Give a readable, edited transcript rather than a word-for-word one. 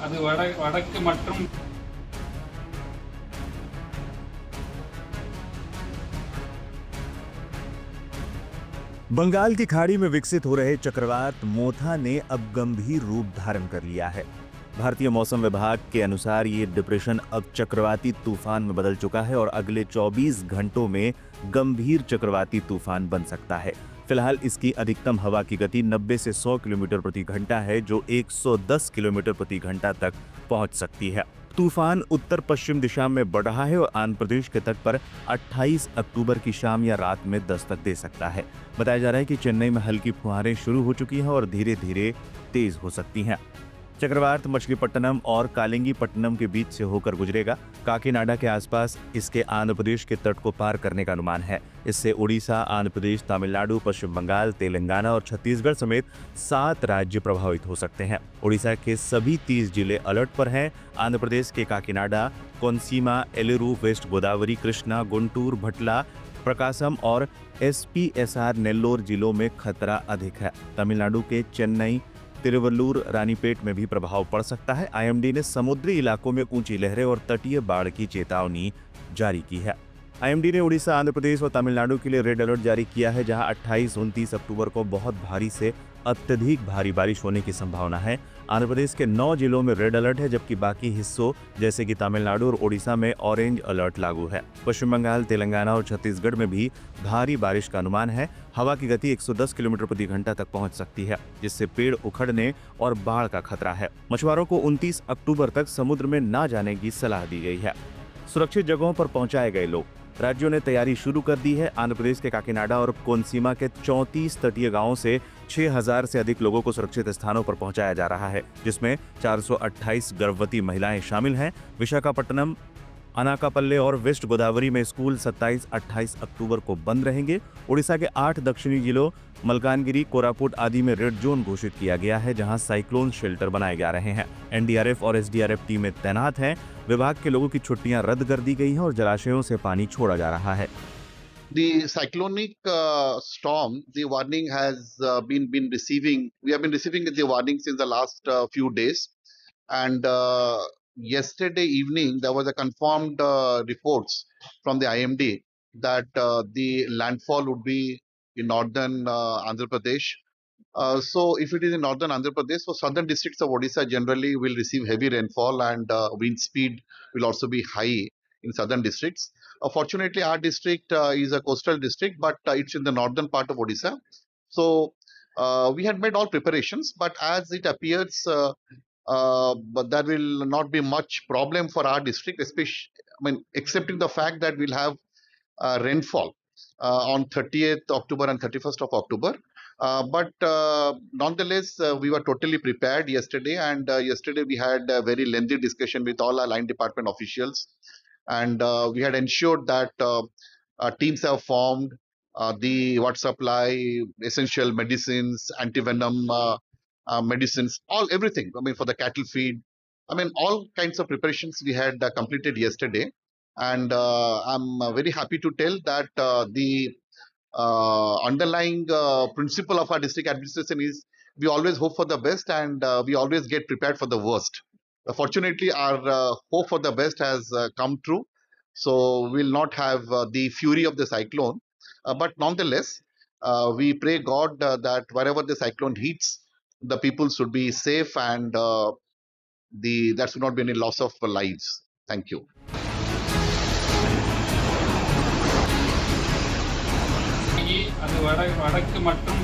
அது வடக்கு மற்றும் बंगाल की खाड़ी में विकसित हो रहे चक्रवात मोथा ने अब गंभीर रूप धारण कर लिया है। भारतीय मौसम विभाग के अनुसार ये डिप्रेशन अब चक्रवाती तूफान में बदल चुका है और अगले 24 घंटों में गंभीर चक्रवाती तूफान बन सकता है। फिलहाल इसकी अधिकतम हवा की गति 90 से 100 किलोमीटर प्रति घंटा है, जो 110 किलोमीटर प्रति घंटा तक पहुंच सकती है। तूफान उत्तर पश्चिम दिशा में बढ़ रहा है और आंध्र प्रदेश के तट पर 28 अक्टूबर की शाम या रात में दस्तक दे सकता है। बताया जा रहा है कि चेन्नई में हल्की फुहारें शुरू हो चुकी हैं और धीरे धीरे तेज हो सकती हैं। चक्रवात मछलीपट्टनम और कालिंगीपट्टनम के बीच से होकर गुजरेगा। काकीनाडा के आसपास इसके आंध्र प्रदेश के तट को पार करने का अनुमान है। इससे उड़ीसा, आंध्र प्रदेश, तमिलनाडु, पश्चिम बंगाल, तेलंगाना और छत्तीसगढ़ समेत 7 राज्य प्रभावित हो सकते हैं। उड़ीसा के सभी 30 जिले अलर्ट पर हैं। आंध्र प्रदेश के काकीनाडा, कोनसीमा, एलुरु, वेस्ट गोदावरी, कृष्णा, गुंटूर, भटला, प्रकाशम और एसपीएसआर नेल्लोर जिलों में खतरा अधिक है। तमिलनाडु के चेन्नई, तिरुवल्लुर, रानीपेट में भी प्रभाव पड़ सकता है। आईएमडी ने समुद्री इलाकों में ऊंची लहरें और तटीय बाढ़ की चेतावनी जारी की है। आईएमडी ने उड़ीसा, आंध्र प्रदेश और तमिलनाडु के लिए रेड अलर्ट जारी किया है, जहां 28-29 अक्टूबर को बहुत भारी से अत्यधिक भारी बारिश होने की संभावना है। आंध्र प्रदेश के 9 जिलों में रेड अलर्ट है, जबकि बाकी हिस्सों जैसे कि तमिलनाडु और ओडिशा में ऑरेंज अलर्ट लागू है। पश्चिम बंगाल, तेलंगाना और छत्तीसगढ़ में भी भारी बारिश का अनुमान है। हवा की गति 110 किलोमीटर प्रति घंटा तक पहुंच सकती है, जिससे पेड़ उखड़ने और बाढ़ का खतरा है। मछुआरों को 29 अक्टूबर तक समुद्र में न जाने की सलाह दी गई है। सुरक्षित जगहों पर पहुंचाए गए लोग। राज्यों ने तैयारी शुरू कर दी है। आंध्र प्रदेश के काकीनाडा और कोनसीमा के 34 तटीय गांवों से 6000 से अधिक लोगों को सुरक्षित स्थानों पर पहुंचाया जा रहा है, जिसमें 428 गर्भवती महिलाएं शामिल हैं। विशाखापट्टनम, अनाकापल्ले और वेस्ट गोदावरी में स्कूल 27-28 अक्टूबर को बंद रहेंगे। उड़ीसा के 8 दक्षिणी जिलों मलकानगिरी, कोरापुट आदि में रेड जोन घोषित किया गया है, जहां साइक्लोन शेल्टर बनाए जा रहे हैं। एनडीआरएफ और एसडीआरएफ टीमें तैनात हैं। विभाग के लोगों की छुट्टियां रद्द कर दी गई हैं और जलाशयों से पानी छोड़ा जा रहा है। The cyclonic storm, the warning has been receiving. We have been receiving the warning since the last few days, and yesterday evening there was a confirmed reports from the IMD that the landfall would be in northern Andhra Pradesh. So if it is in northern Andhra Pradesh, so southern districts of Odisha generally will receive heavy rainfall, and wind speed will also be high in southern districts. Fortunately, our district is a coastal district, but it's in the northern part of Odisha. So we had made all preparations, but as it appears, but there will not be much problem for our district, especially, excepting the fact that we'll have rainfall on 30th October and 31st of October. But nonetheless, we were totally prepared yesterday, and yesterday we had a very lengthy discussion with all our line department officials, and we had ensured that teams have formed, the water supply, essential medicines, anti-venom medicines, everything. For the cattle feed, all kinds of preparations we had completed yesterday, and I'm very happy to tell that the underlying principle of our district administration is we always hope for the best, and we always get prepared for the worst. Fortunately, our hope for the best has come true, so we'll not have the fury of the cyclone. But nonetheless, we pray God that wherever the cyclone hits, the people should be safe, and there should not be any loss of lives. Thank you. அது வடக்கு மற்றும்